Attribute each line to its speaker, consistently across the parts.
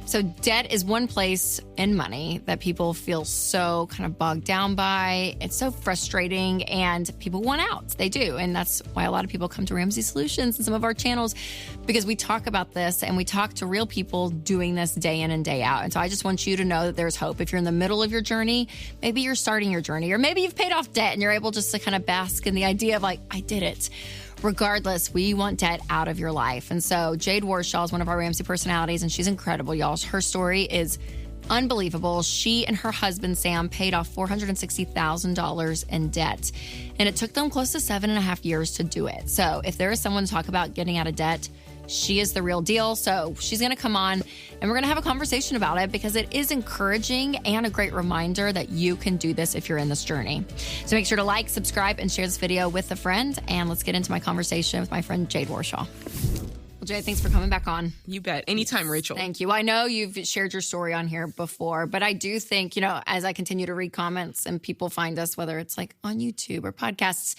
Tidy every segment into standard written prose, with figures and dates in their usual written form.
Speaker 1: So debt is one place in money that people feel so kind of bogged down by. It's so frustrating and people want out. They do. And that's why a lot of people come to Ramsey Solutions and some of our channels, because we talk about this and we talk to real people doing this day in and day out. And so I just want you to know that there's hope. If you're in the middle of your journey, maybe you're starting your journey, or maybe you've paid off debt and you're able just to kind of bask in the idea of like, I did it. Regardless, we want debt out of your life. And so Jade Warshaw is one of our Ramsey personalities, and she's incredible, y'all. Her story is unbelievable. She and her husband, Sam, paid off $460,000 in debt, and it took them close to 7.5 years to do it. So if there is someone to talk about getting out of debt, she is the real deal. So she's going to come on and we're going to have a conversation about it, because it is encouraging and a great reminder that you can do this if you're in this journey. So make sure to like, subscribe, and share this video with a friend. And let's get into my conversation with my friend Jade Warshaw. Well, Jade, thanks for coming back on.
Speaker 2: You bet. Anytime, Rachel.
Speaker 1: Thank you. I know you've shared your story on here before, but I do think, as I continue to read comments and people find us, whether it's like on YouTube or podcasts,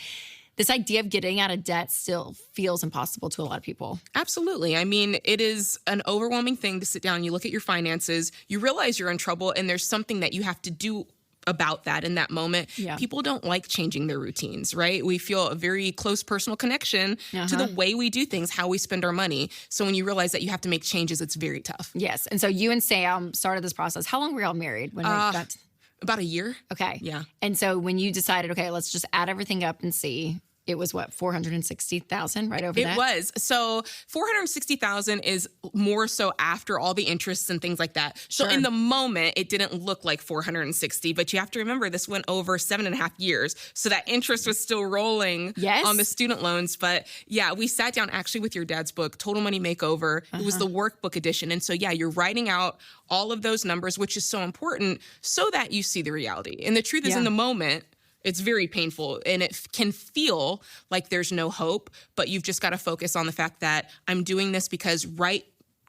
Speaker 1: this idea of getting out of debt still feels impossible to a lot of people.
Speaker 2: Absolutely. I mean, it is an overwhelming thing to sit down, you look at your finances, you realize you're in trouble, and there's something that you have to do about that in that moment.
Speaker 1: Yeah.
Speaker 2: People don't like changing their routines, right? We feel a very close personal connection to the way we do things, how we spend our money. So when you realize that you have to make changes, it's very tough.
Speaker 1: Yes. And so you and Sam started this process. How long were y'all married when got?
Speaker 2: About a year.
Speaker 1: Okay.
Speaker 2: Yeah.
Speaker 1: And so when you decided, okay, let's just add everything up and see, it was what, 460,000 right over that?
Speaker 2: It was. So 460,000 is more so after all the interests and things like that. So in the moment, it didn't look like 460, but you have to remember this went over 7.5 years. So that interest was still rolling on the student loans. But yeah, we sat down actually with your dad's book, Total Money Makeover. It was the workbook edition. And so yeah, you're writing out all of those numbers, which is so important so that you see the reality. And the truth is in the moment, it's very painful and it can feel like there's no hope, but you've just got to focus on the fact that I'm doing this because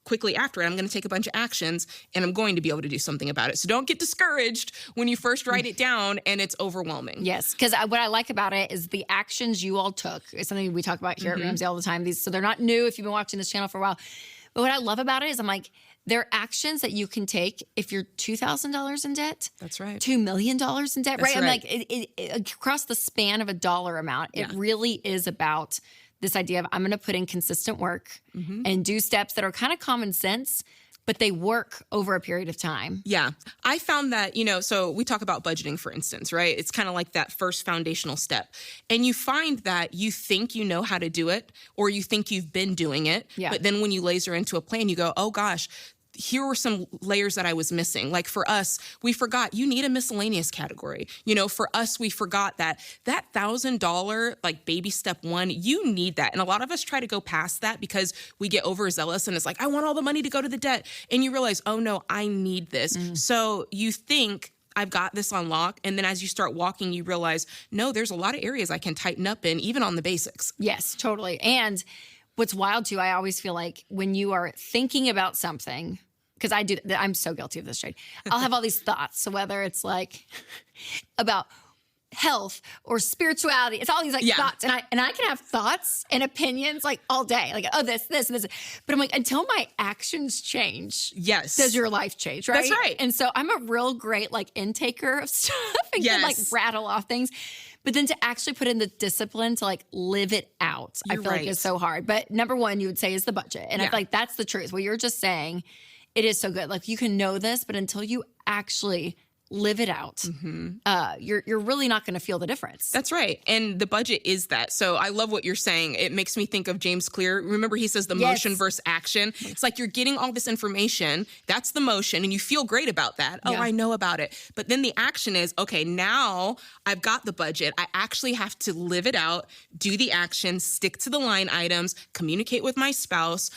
Speaker 2: quickly after it, I'm going to take a bunch of actions and I'm going to be able to do something about it. So don't get discouraged when you first write it down and it's overwhelming.
Speaker 1: Yes, because what I like about it is the actions you all took. It's something we talk about here at Ramsey all the time. So they're not new if you've been watching this channel for a while. But what I love about it is I'm like, there are actions that you can take if you're $2,000 in debt.
Speaker 2: That's right.
Speaker 1: $2 million in debt, right? I'm like,
Speaker 2: it,
Speaker 1: across the span of a dollar amount, it really is about this idea of I'm going to put in consistent work and do steps that are kind of common sense, but they work over a period of time.
Speaker 2: Yeah. I found that, so we talk about budgeting, for instance, right? It's kind of like that first foundational step. And you find that you think you know how to do it, or you think you've been doing it. Yeah. But then when you laser into a plan, you go, oh gosh, here were some layers that I was missing. Like for us, we forgot you need a miscellaneous category. For us, we forgot that $1,000, like baby step one, you need that. And a lot of us try to go past that because we get overzealous and it's like, I want all the money to go to the debt. And you realize, oh no, I need this. So you think, I've got this on lock. And then as you start walking, you realize, no, there's a lot of areas I can tighten up in, even on the basics.
Speaker 1: Yes, totally. And what's wild too, I always feel like when you are thinking about something, because I'm so guilty of this, Jade. I'll have all these thoughts. So whether it's like about health or spirituality, it's all these thoughts. And I can have thoughts and opinions like all day, like, oh, this, and this. But I'm like, until my actions change, does your life change, right?
Speaker 2: That's right.
Speaker 1: And so I'm a real great intaker of stuff and can rattle off things. But then to actually put in the discipline to live it out, I feel like is so hard. But number one, you would say, is the budget. And I feel like that's the truth. What you're just saying, it is so good. Like you can know this, but until you actually live it out, you're really not going to feel the difference.
Speaker 2: That's right. And the budget is that. So I love what you're saying. It makes me think of James Clear. Remember, he says the motion versus action. It's like you're getting all this information. That's the motion. And you feel great about that. Oh, I know about it. But then the action is, okay, now I've got the budget. I actually have to live it out, do the action, stick to the line items, communicate with my spouse,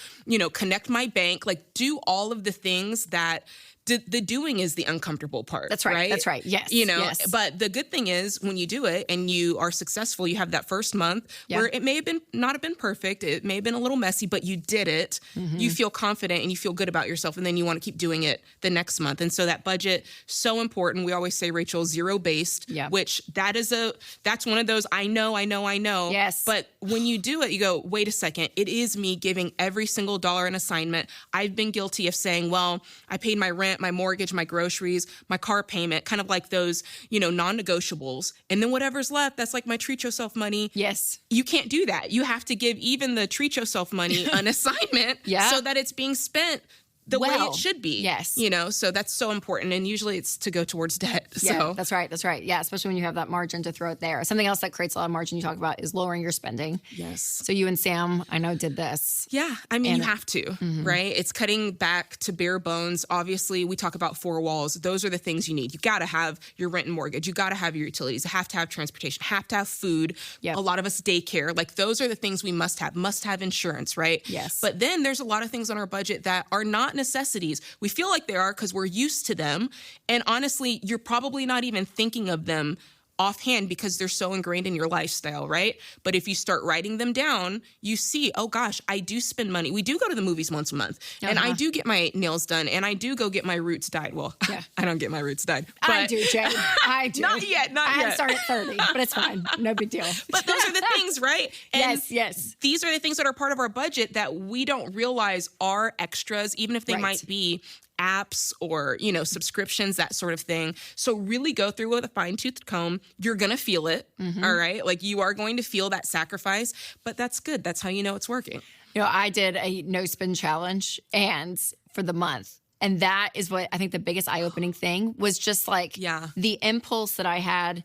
Speaker 2: connect my bank, do all of the things that The doing is the uncomfortable part.
Speaker 1: That's right. That's right. Yes.
Speaker 2: You know,
Speaker 1: yes.
Speaker 2: But the good thing is when you do it and you are successful, you have that first month where it may have been not have been perfect. It may have been a little messy, but you did it. You feel confident and you feel good about yourself. And then you want to keep doing it the next month. And so that budget, so important. We always say, Rachel, zero based, which that's one of those, I know.
Speaker 1: Yes.
Speaker 2: But when you do it, you go, wait a second, it is me giving every single dollar an assignment. I've been guilty of saying, well, I paid my rent, my mortgage, my groceries, my car payment, kind of like those, non-negotiables. And then whatever's left, that's like my treat yourself money.
Speaker 1: Yes.
Speaker 2: You can't do that. You have to give even the treat yourself money an assignment so that it's being spent the way it should be.
Speaker 1: Yes.
Speaker 2: So that's so important. And usually it's to go towards debt.
Speaker 1: Yeah, that's right. That's right. Yeah, especially when you have that margin to throw it there. Something else that creates a lot of margin you talk about is lowering your spending.
Speaker 2: Yes.
Speaker 1: So you and Sam, I know, did this.
Speaker 2: Yeah. I mean, you have to, right? It's cutting back to bare bones. Obviously, we talk about 4 walls. Those are the things you need. You got to have your rent and mortgage. You got to have your utilities. You have to have transportation. Have to have food. Yep. A lot of us daycare. Like those are the things we must have. Must have insurance, right?
Speaker 1: Yes.
Speaker 2: But then there's a lot of things on our budget that are not necessities. We feel like they are because we're used to them. And honestly, you're probably not even thinking of them offhand because they're so ingrained in your lifestyle, right? But if you start writing them down, you see, oh gosh, I do spend money. We do go to the movies once a month and I do get my nails done and I do go get my roots dyed. Well, I don't get my roots dyed. But
Speaker 1: I do, Jade. I do.
Speaker 2: Not yet.
Speaker 1: I haven't started at 30, but it's fine. No big deal.
Speaker 2: But those are the things, right? And
Speaker 1: yes.
Speaker 2: These are the things that are part of our budget that we don't realize are extras, even if they might be apps or, subscriptions, that sort of thing. So really go through with a fine-tooth comb. You're going to feel it, all right? Like you are going to feel that sacrifice, but that's good. That's how you know it's working.
Speaker 1: I did a no-spend challenge and for the month. And that is what I think the biggest eye-opening thing was just like the impulse that I had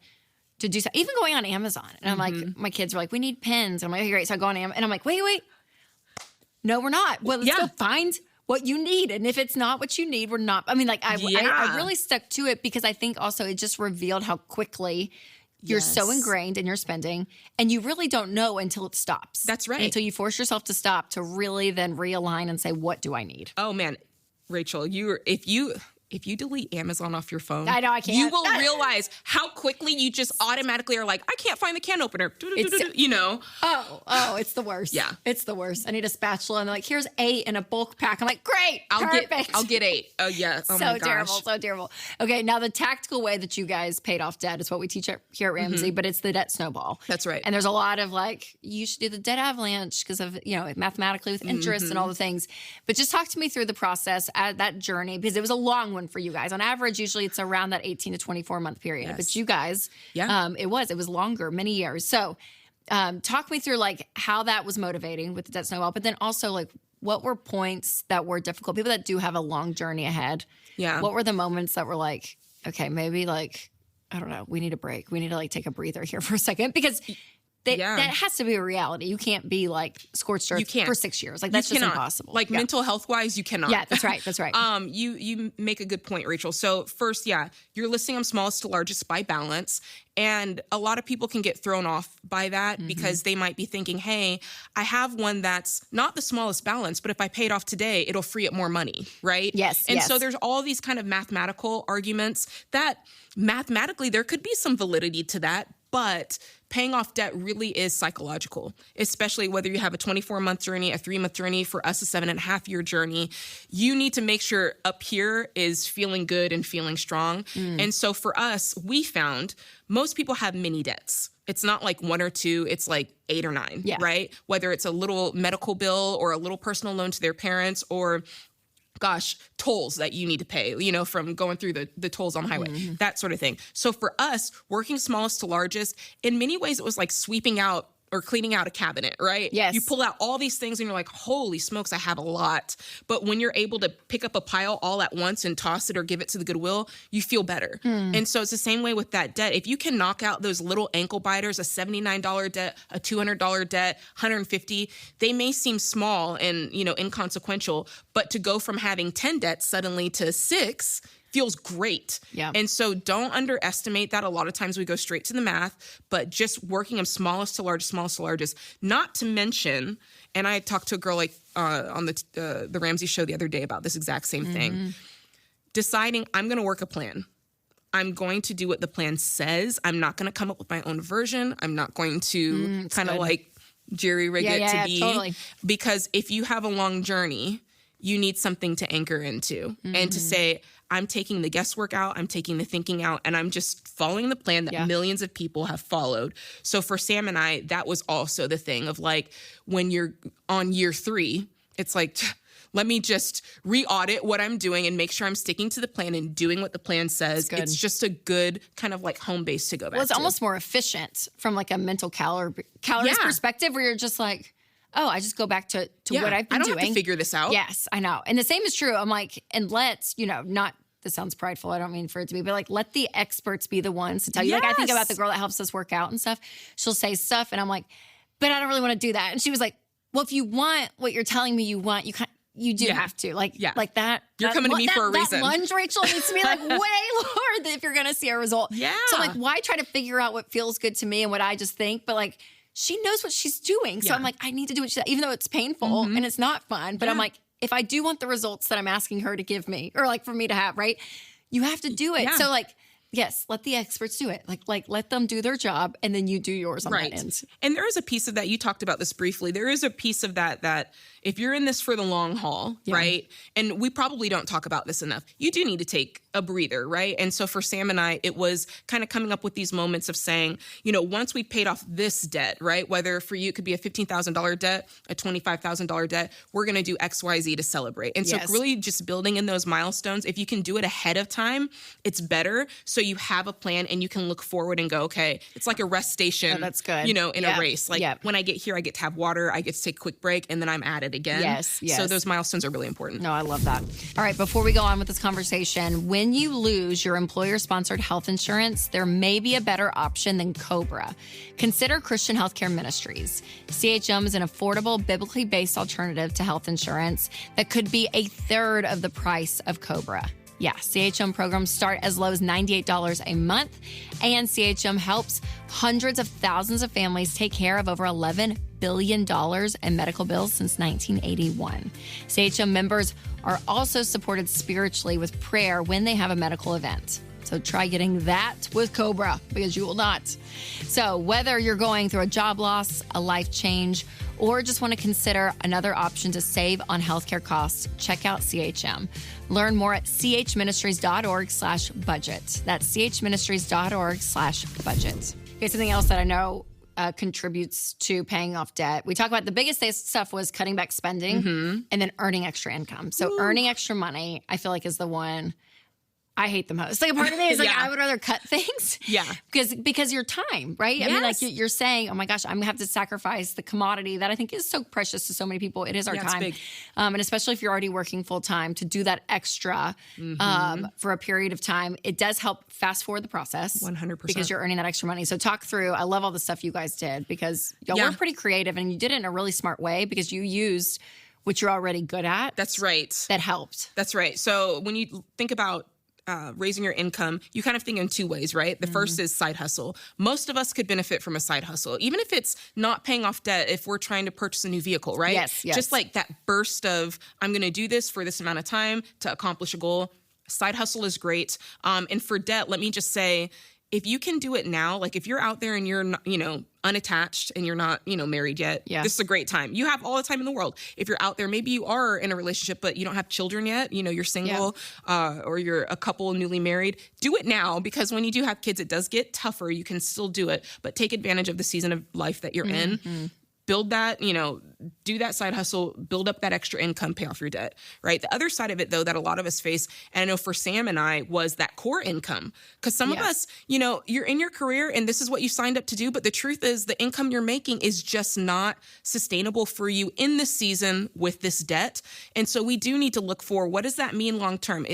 Speaker 1: to do something, even going on Amazon. And I'm like, my kids were like, we need pens. I'm like, okay, great. So I go on Amazon and I'm like, wait. No, we're not. Well, let's go find what you need. And if it's not what you need, we're not. I mean, like I really stuck to it because I think also it just revealed how quickly you're so ingrained in your spending and you really don't know until it stops.
Speaker 2: That's right.
Speaker 1: Until you force yourself to stop to really then realign and say, what do I need?
Speaker 2: Oh man, Rachel, if you delete Amazon off your phone,
Speaker 1: I know I can't.
Speaker 2: You will realize how quickly you just automatically are like, I can't find the can opener.
Speaker 1: Oh, it's the worst.
Speaker 2: Yeah.
Speaker 1: It's the worst. I need a spatula. And they're like, here's 8 in a bulk pack. I'm like, great. Perfect.
Speaker 2: I'll get 8. Oh, yeah. Oh, my gosh.
Speaker 1: So terrible. Okay, now the tactical way that you guys paid off debt is what we teach here at Ramsey, but it's the debt snowball.
Speaker 2: That's right.
Speaker 1: And there's a lot of like, you should do the debt avalanche because of, mathematically with interest and all the things. But just talk to me through the process, that journey, because it was a long one for you guys. On average, usually it's around that 18 to 24 month period. Yes. But you guys, it was longer, many years. So talk me through like how that was motivating with the debt snowball, but then also like what were points that were difficult? People that do have a long journey ahead. Yeah. What were the moments that were like, okay, maybe like, I don't know, we need a break. We need to like take a breather here for a second because that has to be a reality. You can't be like scorched earth for 6 years. Like that's just impossible.
Speaker 2: Like mental health wise, you cannot.
Speaker 1: Yeah, that's right. That's right.
Speaker 2: You make a good point, Rachel. So first, you're listing them smallest to largest by balance. And a lot of people can get thrown off by that because they might be thinking, hey, I have one that's not the smallest balance, but if I pay it off today, it'll free up more money, right?
Speaker 1: Yes.
Speaker 2: And so there's all these kind of mathematical arguments that mathematically there could be some validity to that, but paying off debt really is psychological, especially whether you have a 24-month journey, a 3-month journey, for us, a 7.5-year journey. You need to make sure up here is feeling good and feeling strong. And so for us, we found most people have mini debts. It's not like 1 or 2, it's like 8 or 9, right? Whether it's a little medical bill or a little personal loan to their parents or tolls that you need to pay, from going through the tolls on the highway, that sort of thing. So for us, working smallest to largest, in many ways, it was like sweeping out or cleaning out a cabinet, right?
Speaker 1: Yes.
Speaker 2: You pull out all these things and you're like, holy smokes, I have a lot. But when you're able to pick up a pile all at once and toss it or give it to the Goodwill, you feel better. And so it's the same way with that debt. If you can knock out those little ankle biters, a $79 debt, a $200 debt, $150, they may seem small and, inconsequential, but to go from having 10 debts suddenly to 6 feels great.
Speaker 1: Yeah.
Speaker 2: And so don't underestimate that. A lot of times we go straight to the math, but just working them smallest to largest, not to mention, and I talked to a girl like on the Ramsey show the other day about this exact same thing. deciding I'm going to work a plan. I'm going to do what the plan says. I'm not going to come up with my own version. I'm not going to kind of like jerry-rig it to be.
Speaker 1: Totally.
Speaker 2: Because if you have a long journey, you need something to anchor into and to say, I'm taking the guesswork out, I'm taking the thinking out, and I'm just following the plan that millions of people have followed. So for Sam and I, that was also the thing of like, when you're on year 3, it's like, let me just re-audit what I'm doing and make sure I'm sticking to the plan and doing what the plan says. It's just a good kind of like home base to go back to.
Speaker 1: Well, it's almost more efficient from like a mental calories perspective, where you're just like, oh, I just go back to what I've been doing.
Speaker 2: I don't have to figure this out.
Speaker 1: Yes, I know. And the same is true. I'm like, and let's, not, this sounds prideful, I don't mean for it to be, but like, let the experts be the ones to tell you. Like, I think about the girl that helps us work out and stuff. She'll say stuff and I'm like, but I don't really want to do that. And she was like, well, if you want what you're telling me you want, you do have to. Like that.
Speaker 2: You're coming to me for a reason.
Speaker 1: That lunge, Rachel, needs to be like way lower if you're going to see a result.
Speaker 2: Yeah.
Speaker 1: So I'm like, why try to figure out what feels good to me and what I just think? But like, she knows what she's doing. So I'm like, I need to do what she does, even though it's painful and it's not fun. But I'm like, if I do want the results that I'm asking her to give me or like for me to have, right? You have to do it. Yeah. So like, yes, let the experts do it. Like let them do their job and then you do yours on that end.
Speaker 2: And there is a piece of that. You talked about this briefly. There is a piece of that if you're in this for the long haul, right? And we probably don't talk about this enough. You do need to take a breather, right? And so for Sam and I, it was kind of coming up with these moments of saying, once we paid off this debt, right? Whether for you it could be a $15,000 debt, a $25,000 debt, we're going to do X, Y, Z to celebrate. And so really just building in those milestones, if you can do it ahead of time, it's better. So you have a plan and you can look forward and go, okay, it's like a rest station.
Speaker 1: Oh, that's good.
Speaker 2: In a race. Like when I get here, I get to have water, I get to take a quick break, and then I'm at it again.
Speaker 1: Yes.
Speaker 2: So those milestones are really important.
Speaker 1: No, I love that. All right, before we go on with this conversation, when you lose your employer-sponsored health insurance, there may be a better option than COBRA. Consider Christian Healthcare Ministries. CHM is an affordable, biblically based alternative to health insurance that could be a third of the price of COBRA. Yeah, CHM programs start as low as $98 a month, and CHM helps hundreds of thousands of families take care of over $11 billion in medical bills since 1981. CHM members are also supported spiritually with prayer when they have a medical event. So try getting that with COBRA, because you will not. So whether you're going through a job loss, a life change, or just want to consider another option to save on healthcare costs, check out CHM. Learn more at chministries.org/budget. That's chministries.org/budget. Okay, something else that I know contributes to paying off debt. We talk about the biggest stuff was cutting back spending and then earning extra income. So earning extra money, I feel like, is the one I hate the most. Like, a part of me is like, I would rather cut things.
Speaker 2: Yeah.
Speaker 1: Because your time, right?
Speaker 2: Yes.
Speaker 1: I mean, like you're saying, oh my gosh, I'm going to have to sacrifice the commodity that I think is so precious to so many people. It is our time.
Speaker 2: It's big.
Speaker 1: And especially if you're already working full time, to do that extra for a period of time, it does help fast forward the process.
Speaker 2: 100%.
Speaker 1: Because you're earning that extra money. So talk through, I love all the stuff you guys did, because y'all were pretty creative and you did it in a really smart way, because you used what you're already good at.
Speaker 2: That's right.
Speaker 1: That helped.
Speaker 2: That's right. So when you think about raising your income, you kind of think in two ways, right? The first is side hustle. Most of us could benefit from a side hustle, even if it's not paying off debt, if we're trying to purchase a new vehicle, right?
Speaker 1: Yes.
Speaker 2: Just like that burst of, I'm going to do this for this amount of time to accomplish a goal. Side hustle is great. And for debt, let me just say, if you can do it now, like if you're out there and you're not, unattached and you're not, married yet, this is a great time. You have all the time in the world. If you're out there, maybe you are in a relationship, but you don't have children yet, you're single, or you're a couple newly married, do it now, because when you do have kids, it does get tougher. You can still do it, but take advantage of the season of life that you're in. Build that, do that side hustle, build up that extra income, pay off your debt, right? The other side of it, though, that a lot of us face, and I know for Sam and I, was that core income. Because some of us, you're in your career and this is what you signed up to do, but the truth is the income you're making is just not sustainable for you in this season with this debt. And so we do need to look for, what does that mean long term?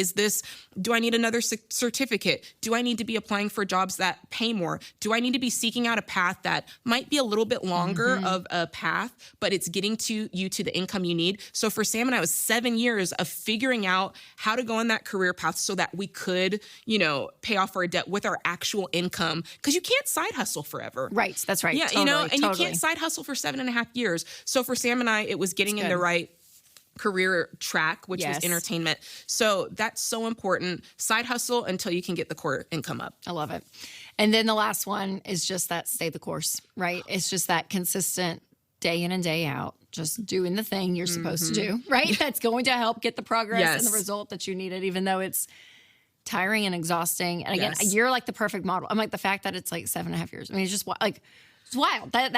Speaker 2: Do I need another certificate? Do I need to be applying for jobs that pay more? Do I need to be seeking out a path that might be a little bit longer of a path, but it's getting to you to the income you need? So for Sam and I, it was 7 years of figuring out how to go on that career path so that we could, pay off our debt with our actual income, because you can't side hustle forever.
Speaker 1: Right. That's right.
Speaker 2: Yeah.
Speaker 1: Totally,
Speaker 2: and you can't side hustle for 7.5 years. So for Sam and I, it was getting in the right career track, which was entertainment. So that's so important. Side hustle until you can get the core income up.
Speaker 1: I love it. And then the last one is just that stay the course, right? It's just that consistent day in and day out, just doing the thing you're supposed to do, right? That's going to help get the progress and the result that you needed, even though it's tiring and exhausting. And again, you're like the perfect model. I'm like the fact that it's like 7.5 years. I mean, it's just like, it's wild. That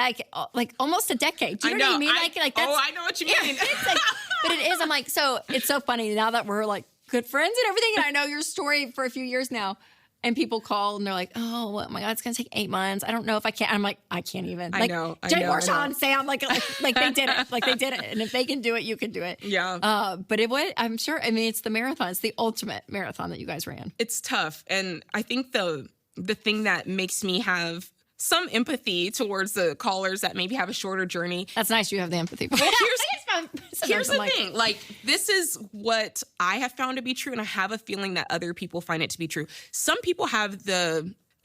Speaker 1: like almost a decade. Do you know what I mean? Like that's,
Speaker 2: I know what you mean.
Speaker 1: It's like, but it is. I'm like, so it's so funny now that we're like good friends and everything. And I know your story for a few years now. And people call and they're like, oh my God, it's going to take 8 months. I don't know if I can. I'm like, I can't even.
Speaker 2: I know.
Speaker 1: Jade Warshaw and Sam, like they did it. Like they did it. And if they can do it, you can do it.
Speaker 2: Yeah.
Speaker 1: But it would, I'm sure, I mean, it's the marathon. It's the ultimate marathon that you guys ran.
Speaker 2: It's tough. And I think the thing that makes me have some empathy towards the callers that maybe have a shorter journey.
Speaker 1: That's nice. You have the empathy.
Speaker 2: Well, here's the thing. Like, this is what I have found to be true. And I have a feeling that other people find it to be true. Some people have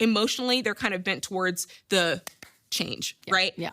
Speaker 2: emotionally, they're kind of bent towards the change, right?
Speaker 1: Yeah.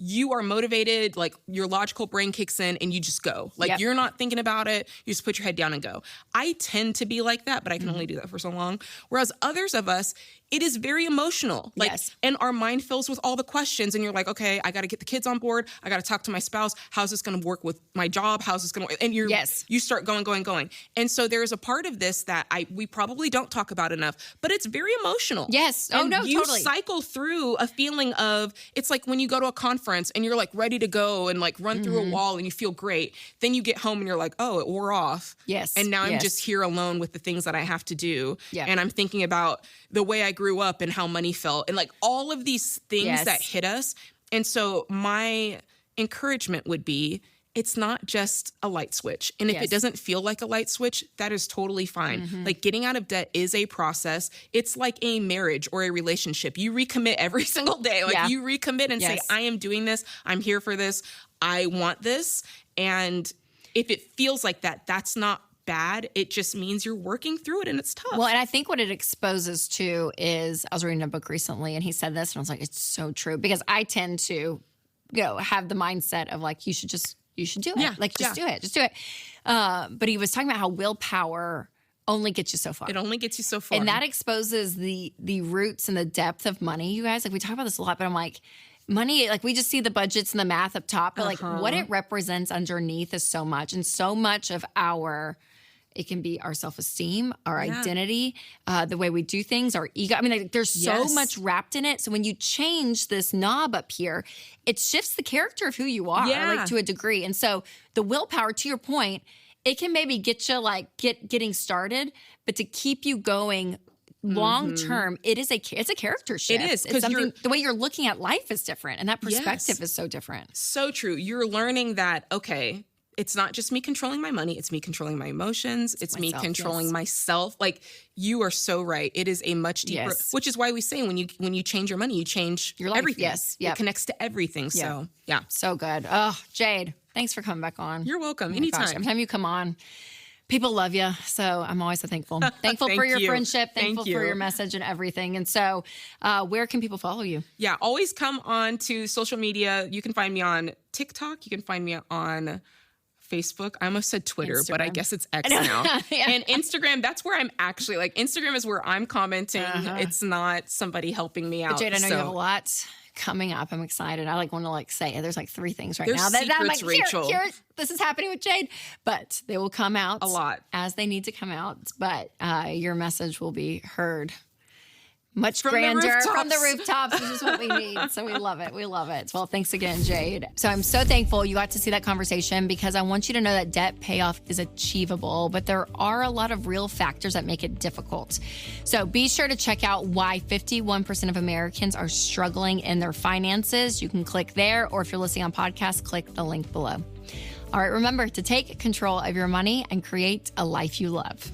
Speaker 2: You are motivated, like your logical brain kicks in and you just go. Like you're not thinking about it. You just put your head down and go. I tend to be like that, but I can only do that for so long. Whereas others of us, it is very emotional. Like, and our mind fills with all the questions and you're like, okay, I got to get the kids on board. I got to talk to my spouse. How's this going to work with my job? How's this going to work? And you start going. And so there's a part of this that we probably don't talk about enough, but it's very emotional.
Speaker 1: Yes.
Speaker 2: And you
Speaker 1: totally.
Speaker 2: cycle through a feeling of, it's like when you go to a conference and you're like ready to go and like run through a wall and you feel great. Then you get home and you're like, oh, it wore off.
Speaker 1: Yes.
Speaker 2: And now I'm just here alone with the things that I have to do. Yeah. And I'm thinking about the way I grew up and how money felt and like all of these things that hit us. And so my encouragement would be, it's not just a light switch. And if it doesn't feel like a light switch, that is totally fine. Like getting out of debt is a process. It's like a marriage or a relationship. You recommit every single day. Like you recommit and say, I am doing this. I'm here for this. I want this. And if it feels like that, that's not bad. It just means you're working through it and it's tough.
Speaker 1: Well, and I think what it exposes to is, I was reading a book recently and he said this and I was like, it's so true, because I tend to have the mindset of like, you should do it.
Speaker 2: Yeah,
Speaker 1: like just do it. But he was talking about how willpower only gets you so far.
Speaker 2: It only gets you so far.
Speaker 1: And that exposes the roots and the depth of money, you guys. Like we talk about this a lot, but I'm like, money, like we just see the budgets and the math up top, but like what it represents underneath is so much. And so much of it can be our self-esteem, our identity, the way we do things, our ego. I mean, like, there's so much wrapped in it. So when you change this knob up here, it shifts the character of who you are, like to a degree. And so the willpower, to your point, it can maybe get you like getting started, but to keep you going long term, it's a character shift.
Speaker 2: It is.
Speaker 1: It's something, the way you're looking at life is different, and that perspective is so different.
Speaker 2: So true. You're learning that, okay, it's not just me controlling my money. It's me controlling my emotions. It's me controlling myself. Like, you are so right. It is a much deeper, which is why we say when you change your money, you change your life. Everything.
Speaker 1: Yes.
Speaker 2: It connects to everything. So,
Speaker 1: So good. Oh, Jade, thanks for coming back on.
Speaker 2: You're welcome. Anytime.
Speaker 1: Gosh, every time you come on, people love you. So I'm always so thankful. Thankful for your friendship. Thankful for your message and everything. And so where can people follow you? Yeah, always come on to social media. You can find me on TikTok. You can find me on Facebook. I almost said Twitter, Instagram. But I guess it's X now. And Instagram, that's where I'm actually, like, Instagram is where I'm commenting. It's not somebody helping me out. But Jade, I know you have a lot coming up. I'm excited. I want to say there's 3 things now. That I'm like, Rachel. Here, this is happening with Jade. But they will come out a lot as they need to come out. But your message will be heard much grander from the rooftops, which is what we need. So we love it. We love it. Well, thanks again, Jade. So I'm so thankful you got to see that conversation, because I want you to know that debt payoff is achievable, but there are a lot of real factors that make it difficult. So be sure to check out why 51% of Americans are struggling in their finances. You can click there, or if you're listening on podcast, click the link below. All right, remember to take control of your money and create a life you love.